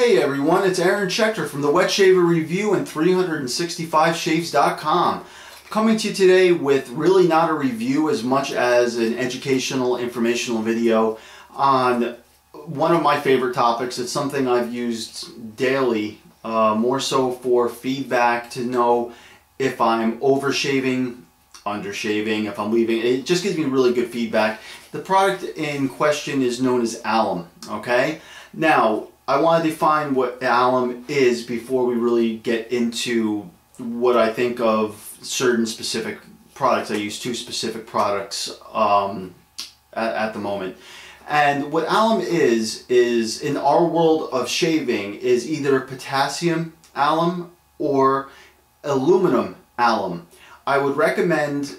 Hey everyone, it's Aaron Schechter from the Wet Shaver Review and 365shaves.com. Coming to you today with really not a review as much as an educational, informational video on one of my favorite topics. It's something I've used daily, more so for feedback to know if I'm overshaving, undershaving, if I'm leaving. It just gives me really good feedback. The product in question is known as Alum, okay? Now, I want to define what alum is before we really get into what I think of certain specific products. I use two specific products at the moment. And what alum is in our world of shaving is either potassium alum or aluminum alum. I would recommend,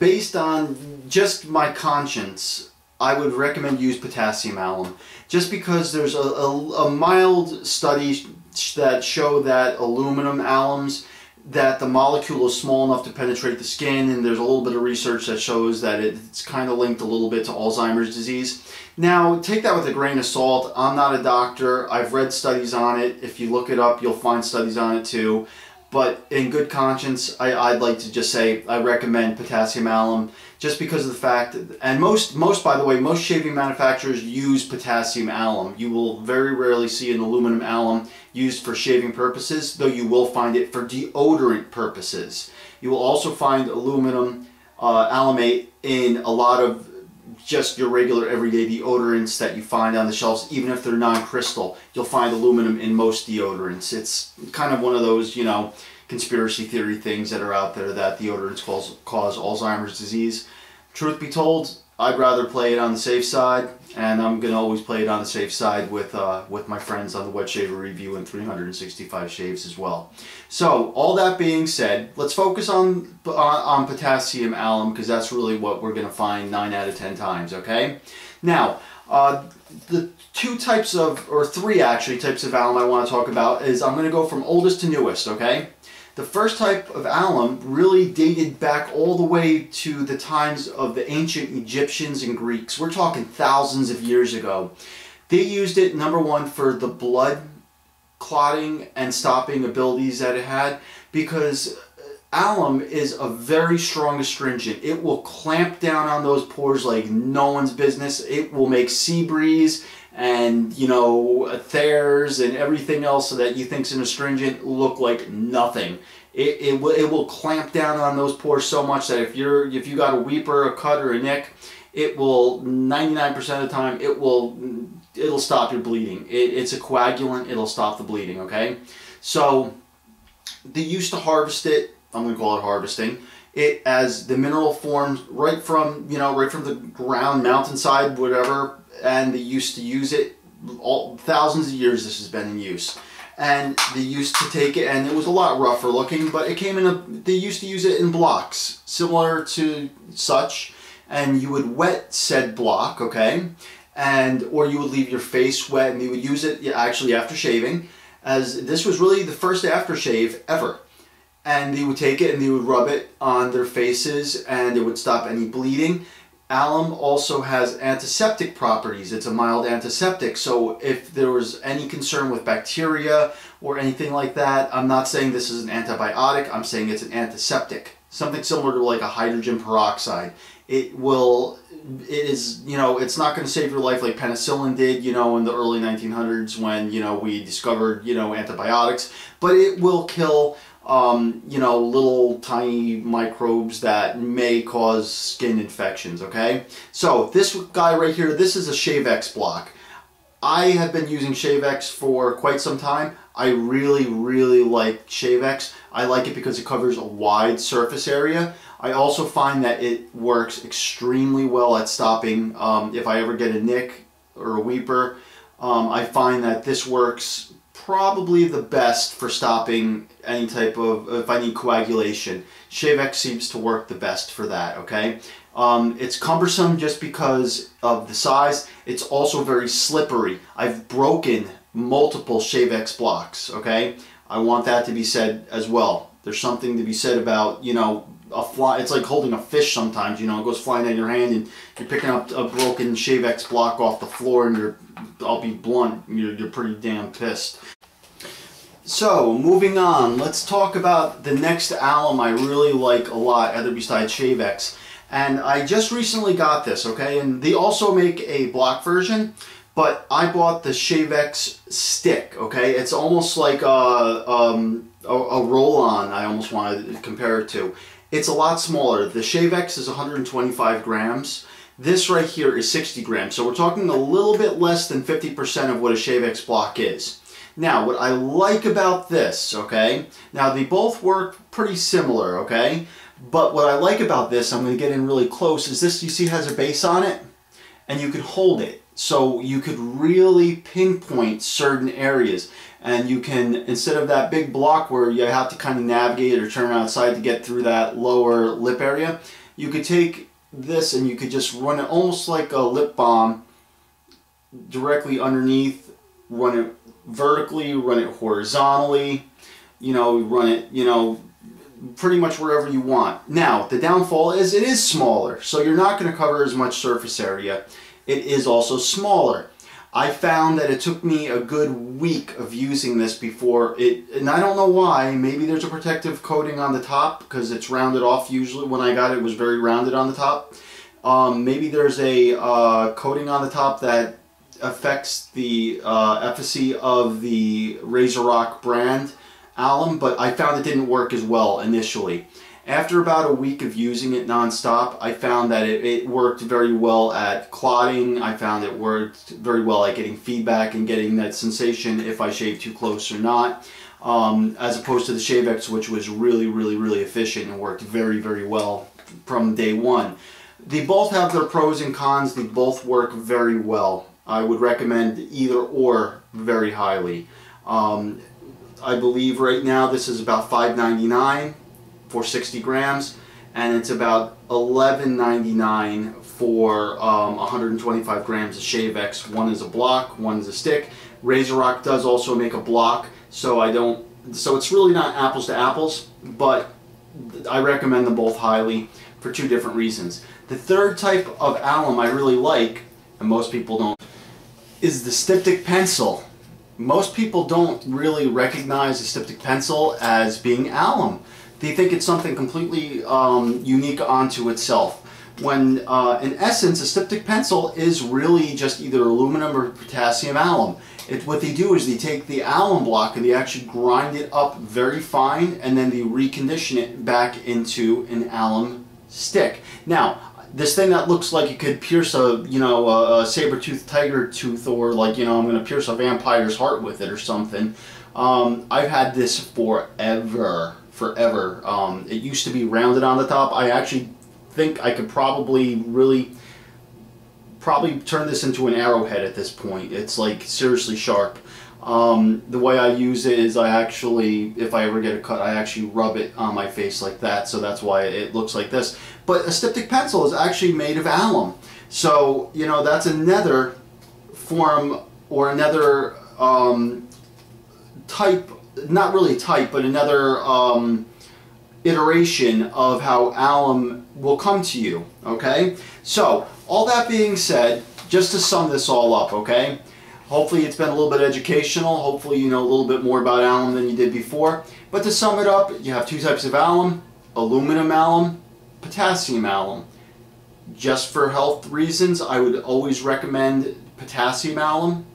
based on just my conscience, I would recommend use potassium alum, just because there's a mild study that show that aluminum alums, that the molecule is small enough to penetrate the skin, and there's a little bit of research that shows that it's kind of linked a little bit to Alzheimer's disease. Now, take that with a grain of salt. I'm not a doctor. I've read studies on it. If you look it up, you'll find studies on it too. But in good conscience, I'd like to just say I recommend potassium alum, just because of the fact, and most by the way, most shaving manufacturers use potassium alum. You will very rarely see an aluminum alum used for shaving purposes, though you will find it for deodorant purposes. You will also find aluminum alumate in a lot of just your regular everyday deodorants that you find on the shelves. Even if they're non-crystal, you'll find aluminum in most deodorants. It's kind of one of those, you know, conspiracy theory things that are out there that deodorants cause Alzheimer's disease. Truth be told, I'd rather play it on the safe side, and I'm going to always play it on the safe side with my friends on the Wet Shaver Review and 365 Shaves as well. So, all that being said, let's focus on potassium alum, because that's really what we're going to find 9 out of 10 times, okay? Now, the two types of, or three actually, types of alum I want to talk about is, I'm going to go from oldest to newest, okay? The first type of alum really dated back all the way to the times of the ancient Egyptians and Greeks. We're talking thousands of years ago. They used it, number one, for the blood clotting and stopping abilities that it had, because alum is a very strong astringent. It will clamp down on those pores like no one's business. It will make sea breeze and, you know, tears and everything else that you think's an astringent look like nothing. It will clamp down on those pores so much that if you got a weeper, a cut, or a nick, it will 99% of the time it'll stop your bleeding. It's a coagulant. It'll stop the bleeding. Okay, so they used to harvest it. I'm going to call it harvesting it, as the mineral forms right from the ground, mountainside, whatever. And they used to use it thousands of years. This has been in use, and they used to take it, and it was a lot rougher looking, but it came in they used to use it in blocks similar to such, and you would wet said block, okay, or you would leave your face wet, and you would use it actually after shaving, as this was really the first aftershave ever. And they would take it and they would rub it on their faces, and it would stop any bleeding. Alum also has antiseptic properties. It's a mild antiseptic, so if there was any concern with bacteria or anything like that, I'm not saying this is an antibiotic, I'm saying it's an antiseptic. Something similar to like a hydrogen peroxide. It's not going to save your life like penicillin did, you know, in the early 1900s when, you know, we discovered, you know, antibiotics, but it will kill little tiny microbes that may cause skin infections, okay? So this guy right here, this is a Shavex block. I have been using Shavex for quite some time. I really, really like Shavex. I like it because it covers a wide surface area. I also find that it works extremely well at stopping, if I ever get a nick or a weeper, I find that this works probably the best for stopping any type of, if I need coagulation. Shavex seems to work the best for that, okay? It's cumbersome just because of the size. It's also very slippery. I've broken multiple Shavex blocks, okay? I want that to be said as well. There's something to be said about, you know, a fly. It's like holding a fish sometimes, you know, it goes flying out of your hand and you're picking up a broken Shavex block off the floor and I'll be blunt, you're pretty damn pissed. So, moving on, let's talk about the next alum I really like a lot, other besides Shavex. And I just recently got this, okay? And they also make a block version, but I bought the Shavex stick, okay? It's almost like a roll-on, I almost want to compare it to. It's a lot smaller. The Shavex is 125 grams. This right here is 60 grams. So we're talking a little bit less than 50% of what a Shavex block is. Now, what I like about this, okay, now they both work pretty similar, okay, but what I like about this, I'm going to get in really close, is this, you see, has a base on it, and you could hold it, so you could really pinpoint certain areas, and you can, instead of that big block where you have to kind of navigate or turn outside to get through that lower lip area, you could take this and you could just run it almost like a lip balm directly underneath, run it vertically, run it horizontally, you know, run it, you know, pretty much wherever you want. Now, the downfall is it is smaller, so you're not going to cover as much surface area. It is also smaller. I found that it took me a good week of using this before it, and I don't know why, maybe there's a protective coating on the top because it's rounded off. Usually when I got it, it was very rounded on the top. Maybe there's a coating on the top that affects the efficacy of the RazoRock brand alum, but I found it didn't work as well initially. After about a week of using it non-stop, I found that it worked very well at clotting. I found it worked very well at getting feedback and getting that sensation if I shave too close or not, as opposed to the Shavex, which was really efficient and worked very well from day one. They both have their pros and cons. They both work very well. I would recommend either or very highly. I believe right now this is about $5.99 for 60 grams, and it's about $11.99 for 125 grams of Shavex. One is a block, one is a stick. RazoRock does also make a block, so it's really not apples to apples, but I recommend them both highly for two different reasons. The third type of alum I really like, and most people don't, is the Styptic Pencil. Most people don't really recognize the Styptic Pencil as being alum. They think it's something completely unique onto itself. When in essence, a Styptic Pencil is really just either aluminum or potassium alum. What they do is they take the alum block and they actually grind it up very fine, and then they recondition it back into an alum stick. Now, this thing that looks like it could pierce a, you know, a saber-toothed tiger tooth, or like, you know, I'm going to pierce a vampire's heart with it or something. I've had this forever. It used to be rounded on the top. I actually think I could probably turn this into an arrowhead at this point. It's like seriously sharp. The way I use it is I actually, if I ever get a cut, I actually rub it on my face like that, so that's why it looks like this. But a Styptic Pencil is actually made of alum. So, you know, that's another form, or another type, not really type, but another iteration of how alum will come to you, okay? So, all that being said, just to sum this all up, okay? Hopefully it's been a little bit educational. Hopefully you know a little bit more about alum than you did before. But to sum it up, you have two types of alum: aluminum alum, potassium alum. Just for health reasons, I would always recommend potassium alum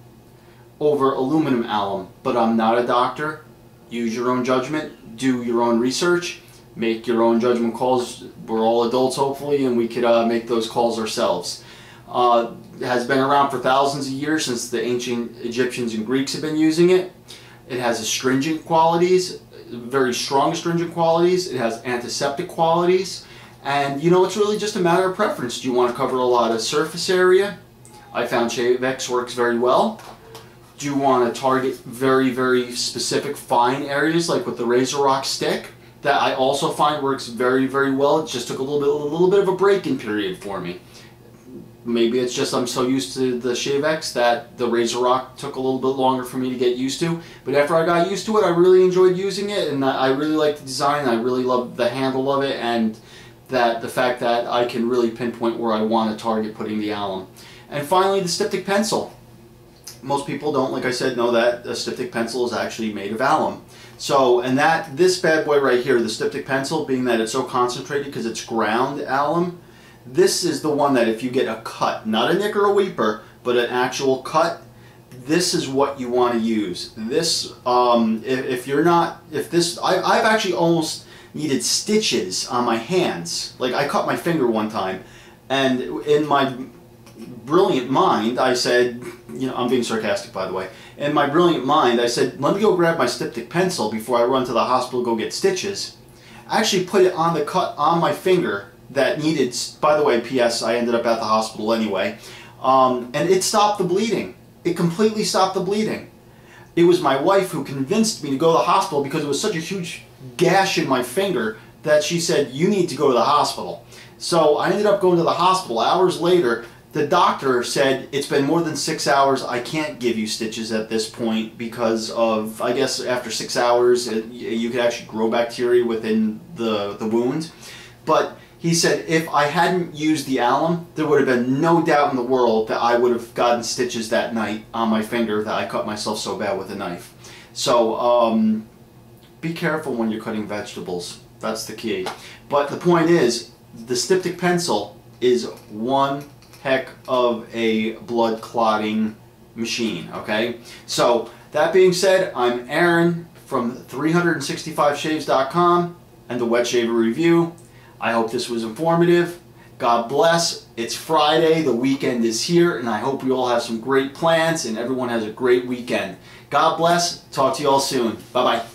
over aluminum alum. But I'm not a doctor. Use your own judgment. Do your own research. Make your own judgment calls. We're all adults, hopefully, and we could make those calls ourselves. It has been around for thousands of years, since the ancient Egyptians and Greeks have been using it. It has astringent qualities, very strong astringent qualities. It has antiseptic qualities. And you know, it's really just a matter of preference. Do you want to cover a lot of surface area? I found Shavex works very well. Do you want to target very specific fine areas, like with the RazoRock stick? That I also find works very well. It just took a little bit of a break-in period for me. Maybe it's just I'm so used to the Shavex that the RazoRock took a little bit longer for me to get used to. But after I got used to it, I really enjoyed using it, and I really like the design. I really love the handle of it, and that the fact that I can really pinpoint where I want to target putting the alum. And finally, the Styptic Pencil. Most people don't, like I said, know that a Styptic pencil is actually made of alum. So, and this bad boy right here, the Styptic Pencil, being that it's so concentrated because it's ground alum, this is the one that if you get a cut, not a nick or a weeper, but an actual cut, this is what you want to use. This, I've actually almost needed stitches on my hands. Like, I cut my finger one time, and in my brilliant mind, I said, you know, I'm being sarcastic, by the way. In my brilliant mind, I said, let me go grab my Styptic Pencil before I run to the hospital to go get stitches. I actually put it on the cut on my finger that needed, by the way, P.S., I ended up at the hospital anyway, and it stopped the bleeding. It completely stopped the bleeding. It was my wife who convinced me to go to the hospital because it was such a huge gash in my finger that she said, you need to go to the hospital. So I ended up going to the hospital. Hours later, the doctor said, it's been more than 6 hours, I can't give you stitches at this point because of, I guess after 6 hours, you could actually grow bacteria within the wound. But he said if I hadn't used the alum, there would have been no doubt in the world that I would have gotten stitches that night on my finger that I cut myself so bad with a knife. So be careful when you're cutting vegetables. That's the key. But the point is, the Styptic Pencil is one heck of a blood clotting machine, okay? So that being said, I'm Aaron from 365shaves.com and the Wet Shaver Review. I hope this was informative. God bless. It's Friday, the weekend is here, and I hope we all have some great plans and everyone has a great weekend. God bless. Talk to you all soon. Bye-bye.